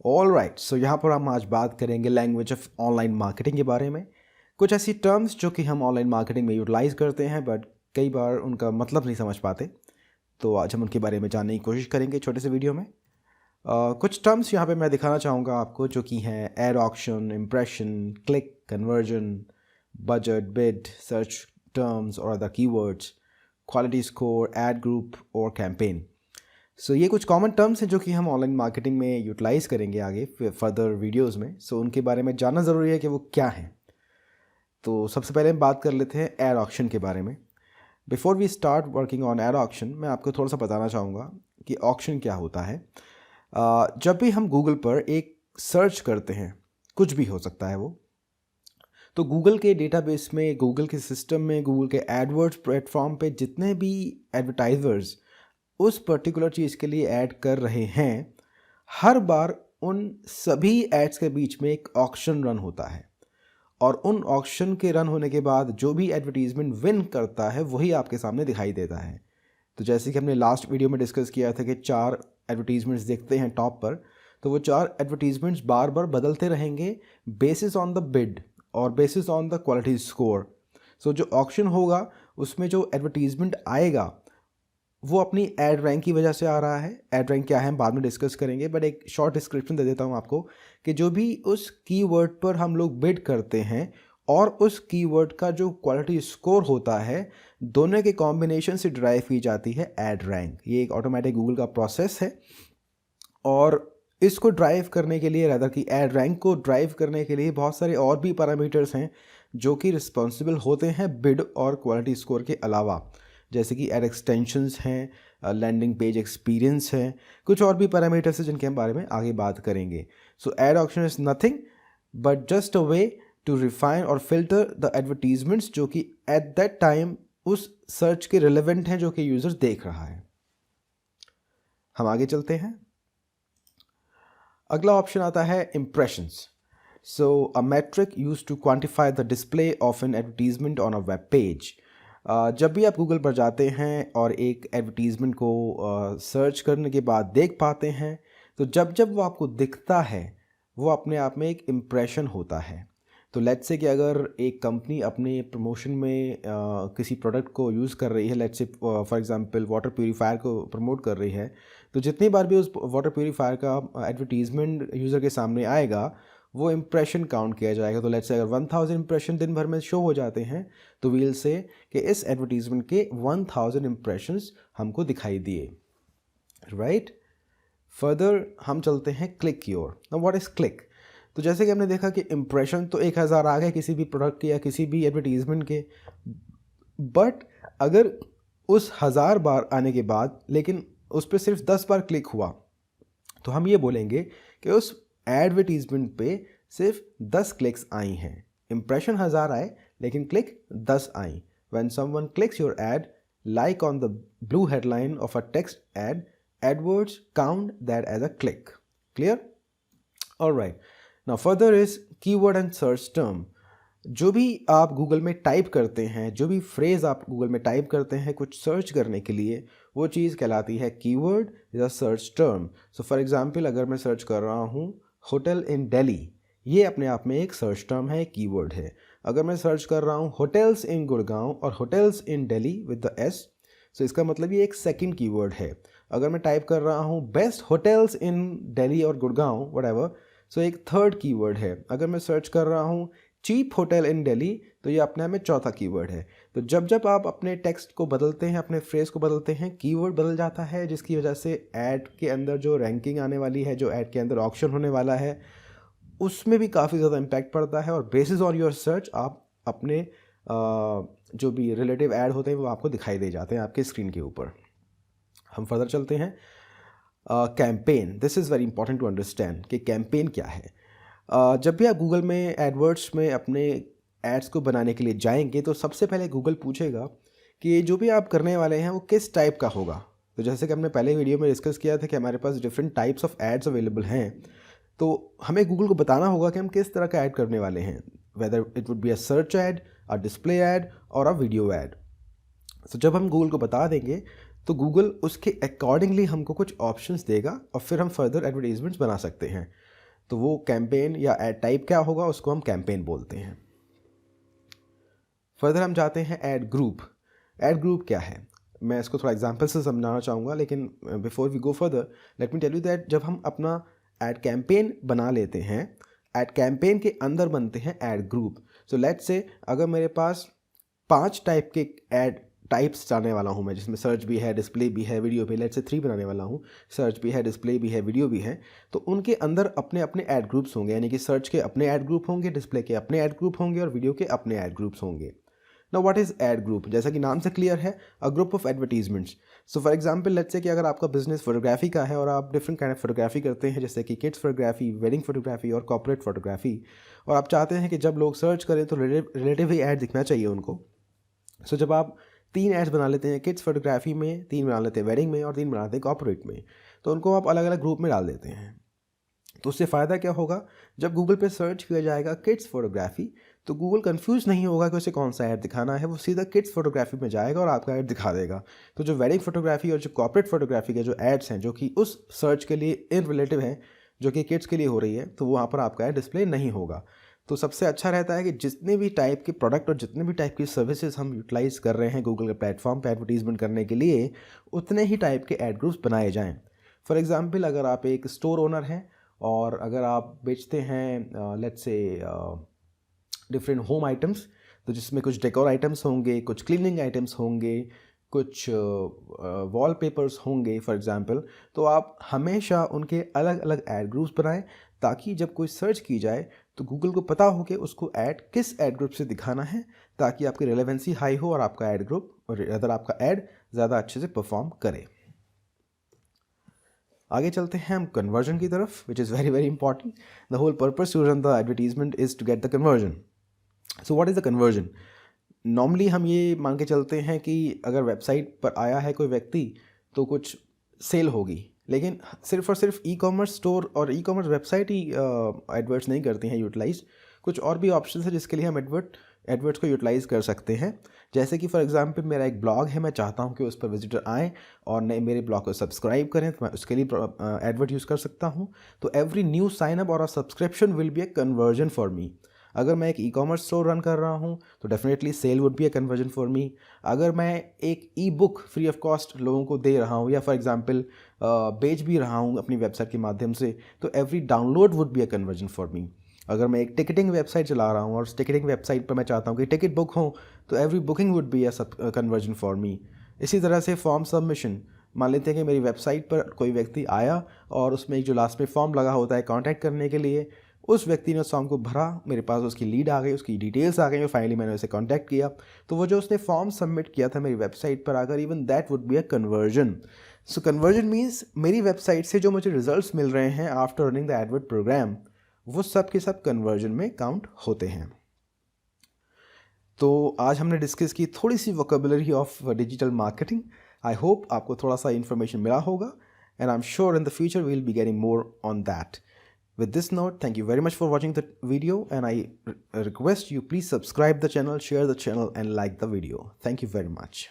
All right, सो यहाँ पर हम आज बात करेंगे लैंग्वेज ऑफ ऑनलाइन मार्केटिंग के बारे में। कुछ ऐसी टर्म्स जो कि हम ऑनलाइन मार्केटिंग में यूटिलाइज करते हैं बट कई बार उनका मतलब नहीं समझ पाते, तो आज हम उनके बारे में जानने की कोशिश करेंगे छोटे से वीडियो में। कुछ टर्म्स यहाँ पे मैं दिखाना चाहूँगा आपको जो कि हैं ad auction, impression, click, conversion, budget, bid, search terms और other keywords, quality score, ad group और कैंपेन। सो ये कुछ कॉमन टर्म्स हैं जो कि हम ऑनलाइन मार्केटिंग में यूटिलाइज करेंगे आगे फर्दर वीडियोस में। सो उनके बारे में जानना ज़रूरी है कि वो क्या हैं। तो सबसे पहले हम बात कर लेते हैं एड ऑक्शन के बारे में। Before we start working on ad auction, मैं आपको थोड़ा सा बताना चाहूँगा कि ऑक्शन क्या होता है। जब भी हम गूगल पर एक सर्च करते हैं, कुछ भी हो सकता है वो, तो गूगल के डेटाबेस में, गूगल के सिस्टम में, गूगल के एडवर्ड्स प्लेटफॉर्म पे जितने भी एडवर्टाइजर्स उस पर्टिकुलर चीज़ के लिए ऐड कर रहे हैं, हर बार उन सभी एड्स के बीच में एक ऑक्शन रन होता है और उन ऑक्शन के रन होने के बाद जो भी एडवर्टीजमेंट विन करता है वही आपके सामने दिखाई देता है। तो जैसे कि हमने लास्ट वीडियो में डिस्कस किया था कि 4 एडवर्टीजमेंट्स देखते हैं टॉप पर, तो वो 4 एडवर्टीजमेंट्स बार बार बदलते रहेंगे बेसिस ऑन द बिड और basis on the quality score. So जो ऑक्शन होगा उसमें जो एडवर्टीजमेंट आएगा वो अपनी एड रैंक की वजह से आ रहा है। एड रैंक क्या है हम बाद में डिस्कस करेंगे, बट एक शॉर्ट डिस्क्रिप्शन दे देता हूँ आपको कि जो भी उस कीवर्ड पर हम लोग बिड करते हैं और उस कीवर्ड का जो क्वालिटी स्कोर होता है, दोनों के कॉम्बिनेशन से ड्राइव की जाती है एड रैंक। ये एक ऑटोमेटिक गूगल का प्रोसेस है और इसको ड्राइव करने के लिए, रादर की एड रैंक को ड्राइव करने के लिए बहुत सारे और भी पैरामीटर्स हैं जो कि रिस्पॉन्सिबल होते हैं बिड और क्वालिटी स्कोर के अलावा, जैसे कि एड एक्सटेंशंस हैं, लैंडिंग पेज एक्सपीरियंस है, कुछ और भी पैरामीटर्स हैं जिनके हम बारे में आगे बात करेंगे। So ad auction is nothing but just a way to refine और फिल्टर द एडवर्टीजमेंट्स जो कि एट दैट टाइम उस सर्च के रिलेवेंट हैं जो कि यूज़र देख रहा है। हम आगे चलते हैं। अगला ऑप्शन आता है impressions. So a metric use to quantify the display of an advertisement on a web page. जब भी आप गूगल पर जाते हैं और एक एडवर्टीज़मेंट को सर्च करने के बाद देख पाते हैं, तो जब जब वो आपको दिखता है वो अपने आप में एक इम्प्रेशन होता है। तो लेट्स से कि अगर एक कंपनी अपने प्रमोशन में किसी प्रोडक्ट को यूज़ कर रही है, let's say for example water purifier को प्रमोट कर रही है, तो जितनी बार भी उस वाटर प्यूरीफायर का एडवर्टीज़मेंट यूज़र के सामने आएगा वो इम्प्रेशन काउंट किया जाएगा। तो लेट्स से अगर 1000 इम्प्रेशन दिन भर में शो हो जाते हैं तो वील से कि इस एडवर्टीजमेंट के 1000 इम्प्रेशंस हमको दिखाई दिए, राइट। फर्दर हम चलते हैं क्लिक की ओर। Now what is click? तो जैसे कि हमने देखा कि इम्प्रेशन तो 1000 आ गए किसी भी प्रोडक्ट के या किसी भी एडवर्टीजमेंट के, बट अगर उस 1000 बार आने के बाद लेकिन उस पर सिर्फ 10 बार क्लिक हुआ तो हम ये बोलेंगे कि उस एडवर्टीजमेंट पे सिर्फ 10 क्लिक्स आई हैं। इम्प्रेशन 1000 आए लेकिन click 10 I. When someone clicks your ad, like on the blue headline of a text ad, AdWords count that as a click. Clear? Alright. Now further is keyword and search term. जो भी आप Google में type करते हैं, जो भी phrase आप Google में टाइप करते हैं कुछ सर्च करने के लिए, वो चीज़ कहलाती है कीवर्ड या search term. So for example अगर मैं सर्च कर रहा हूँ होटल इन दिल्ली, ये अपने आप में एक सर्च टर्म है, एक कीवर्ड है। अगर मैं सर्च कर रहा हूँ होटल्स इन गुड़गांव और hotels in Delhi with the S, so इसका मतलब ये एक सेकंड कीवर्ड है। अगर मैं टाइप कर रहा हूँ बेस्ट होटल्स इन दिल्ली और गुड़गांव व्हाटएवर, सो एक थर्ड कीवर्ड है। अगर मैं सर्च कर रहा हूँ चीप होटल इन दिल्ली, तो ये अपने आप में चौथा कीवर्ड है। तो जब जब आप अपने टेक्स्ट को बदलते हैं, अपने फ्रेज़ को बदलते हैं, कीवर्ड बदल जाता है, जिसकी वजह से ऐड के अंदर जो रैंकिंग आने वाली है, जो ऐड के अंदर ऑक्शन होने वाला है, उसमें भी काफ़ी ज़्यादा इम्पैक्ट पड़ता है। और बेसिस ऑन योर सर्च आप अपने जो भी रिलेटिव ऐड होते हैं वो आपको दिखाई दे जाते हैं आपके स्क्रीन के ऊपर। हम फर्दर चलते हैं। Campaign, this is very important to understand कि कैंपेन क्या है। जब भी आप गूगल में एडवर्ड्स में अपने एड्स को बनाने के लिए जाएंगे तो सबसे पहले गूगल पूछेगा कि जो भी आप करने वाले हैं वो किस टाइप का होगा। तो जैसे कि हमने पहले वीडियो में डिस्कस किया था कि हमारे पास different types of ads available हैं, तो हमें गूगल को बताना होगा कि हम किस तरह का ऐड करने वाले हैं, whether it would be a search add, a display ad और अ वीडियो ऐड। तो जब हम गूगल को बता देंगे तो गूगल उसके अकॉर्डिंगली हमको कुछ ऑप्शंस देगा और फिर हम फर्दर एडवर्टीजमेंट्स बना सकते हैं। तो वो कैंपेन या एड टाइप क्या होगा, उसको हम कैंपेन बोलते हैं। फर्दर हम जाते हैं ऐड ग्रुप। ऐड ग्रुप क्या है, मैं इसको थोड़ा एग्जांपल से समझाना चाहूँगा, लेकिन before we go further let me tell you that जब हम अपना ऐड कैंपेन बना लेते हैं, ऐड कैंपेन के अंदर बनते हैं add group. So let's say अगर मेरे पास 5 टाइप के ऐड टाइप्स डालने वाला हूँ मैं, जिसमें सर्च भी है, डिस्प्ले भी है, वीडियो भी, लेट्स से 3 बनाने वाला हूँ, सर्च भी है, डिस्प्ले भी है, वीडियो भी है, तो उनके अंदर अपने अपने ऐड ग्रुप्स होंगे, यानी कि सर्च के अपने ऐड ग्रुप होंगे, डिस्प्ले के अपने ऐड ग्रुप होंगे और वीडियो के अपने ऐड ग्रुप्स होंगे। Now what is ad group, जैसा कि नाम से क्लियर है, a group of advertisements. So for example let's say कि अगर आपका बिजनेस फोटोग्राफी का है और आप डिफरेंट काइंड ऑफ फोटोग्राफी करते हैं, जैसे कि किड्स फोटोग्राफी, वेडिंग फोटोग्राफी और कॉर्पोरेट फोटोग्राफी, और आप चाहते हैं कि जब लोग सर्च करें तो रिलेटिव ही ऐड दिखना चाहिए उनको। सो जब आप 3 एड्स बना लेते हैं किड्स फोटोग्राफी में, 3 बना लेते हैं वेडिंग में और 3 बनाते हैं कॉर्पोरेट में, तो उनको आप अलग अलग ग्रुप में डाल देते हैं। तो उससे फ़ायदा क्या होगा, जब गूगल पे सर्च किया जाएगा किड्स फोटोग्राफी तो गूगल कंफ्यूज नहीं होगा कि उसे कौन सा ऐड दिखाना है, वो सीधा किड्स फोटोग्राफी में जाएगा और आपका ऐड दिखा देगा। तो जो वेडिंग फोटोग्राफी और जो कॉर्पोरेट फोटोग्राफी के जो एड्स हैं जो कि उस सर्च के लिए इन रिलेटिव हैं, जो कि किड्स के लिए हो रही है, तो वहाँ पर आपका ऐड डिस्प्ले नहीं होगा। तो सबसे अच्छा रहता है कि जितने भी टाइप के प्रोडक्ट और जितने भी टाइप की सर्विसेज हम यूटिलाइज कर रहे हैं गूगल के प्लेटफॉर्म पे एडवर्टीजमेंट करने के लिए, उतने ही टाइप के ऐड ग्रुप्स बनाए जाएं। फॉर एग्जांपल अगर आप एक स्टोर ओनर हैं और अगर आप बेचते हैं let's say different home items, तो जिसमें कुछ डेकोर आइटम्स होंगे, कुछ क्लीनिंग आइटम्स होंगे, कुछ वॉलपेपर्स होंगे फॉर एग्जांपल, तो आप हमेशा उनके अलग अलग ऐड ग्रुप्स बनाएं ताकि जब कोई सर्च की जाए तो गूगल को पता हो कि उसको ऐड किस ऐड ग्रुप से दिखाना है, ताकि आपकी रेलेवेंसी हाई हो और आपका ऐड ग्रुप और अदर आपका ऐड ज़्यादा अच्छे से परफॉर्म करे। आगे चलते हैं हम कन्वर्जन की तरफ, which is very very important. The whole purpose to run the advertisement is to get the conversion. So what is the conversion? Normally हम ये मान के चलते हैं कि अगर वेबसाइट पर आया है कोई व्यक्ति तो कुछ सेल होगी, लेकिन सिर्फ और सिर्फ ई कॉमर्स स्टोर और ई कॉमर्स वेबसाइट ही एडवर्ट्स नहीं करती हैं यूटिलाइज। कुछ और भी ऑप्शन है जिसके लिए हम एडवर्ट्स को यूटिलाइज़ कर सकते हैं। जैसे कि फॉर एग्जांपल मेरा एक ब्लॉग है, मैं चाहता हूं कि उस पर विजिटर आएँ और नए मेरे ब्लॉग को सब्सक्राइब करें, तो मैं उसके लिए एडवर्ट यूज़ कर सकता हूं। तो एवरी न्यू साइन अप और a subscription will be A conversion for me. अगर मैं एक ई कॉमर्स स्टोर रन कर रहा हूँ तो definitely sale would be a conversion for me. अगर मैं एक e book free of cost लोगों को दे रहा हूँ या फॉर एग्जांपल बेच भी रहा हूँ अपनी वेबसाइट के माध्यम से, तो every download would be a conversion for me. अगर मैं एक टिकटिंग वेबसाइट चला रहा हूँ और उस टिकटिंग वेबसाइट पर मैं चाहता हूँ कि टिकट बुक हो, तो every booking would be a conversion for मी। इसी तरह से फॉर्म सबमिशन, मान लेते हैं कि मेरी वेबसाइट पर कोई व्यक्ति आया और उसमें एक जो लास्ट में फॉर्म लगा होता है कॉन्टैक्ट करने के लिए, उस व्यक्ति ने उस फॉर्म को भरा, मेरे पास उसकी लीड आ गई, उसकी डिटेल्स आ गई और फाइनली मैंने उसे कांटेक्ट किया, तो वो जो उसने फॉर्म सबमिट किया था मेरी वेबसाइट पर आकर, even that would be a conversion. So conversion means मेरी वेबसाइट से जो मुझे रिजल्ट्स मिल रहे हैं after running the advert program, वो सब के सब कन्वर्जन में काउंट होते हैं। तो आज हमने डिस्कस की थोड़ी सी vocabulary of digital marketing. I hope आपको थोड़ा सा इन्फॉर्मेशन मिला होगा, and I am sure in the future we will be getting more on that. With this note, thank you very much for watching the video, and I request you please subscribe the channel, share the channel and like the video. Thank you very much.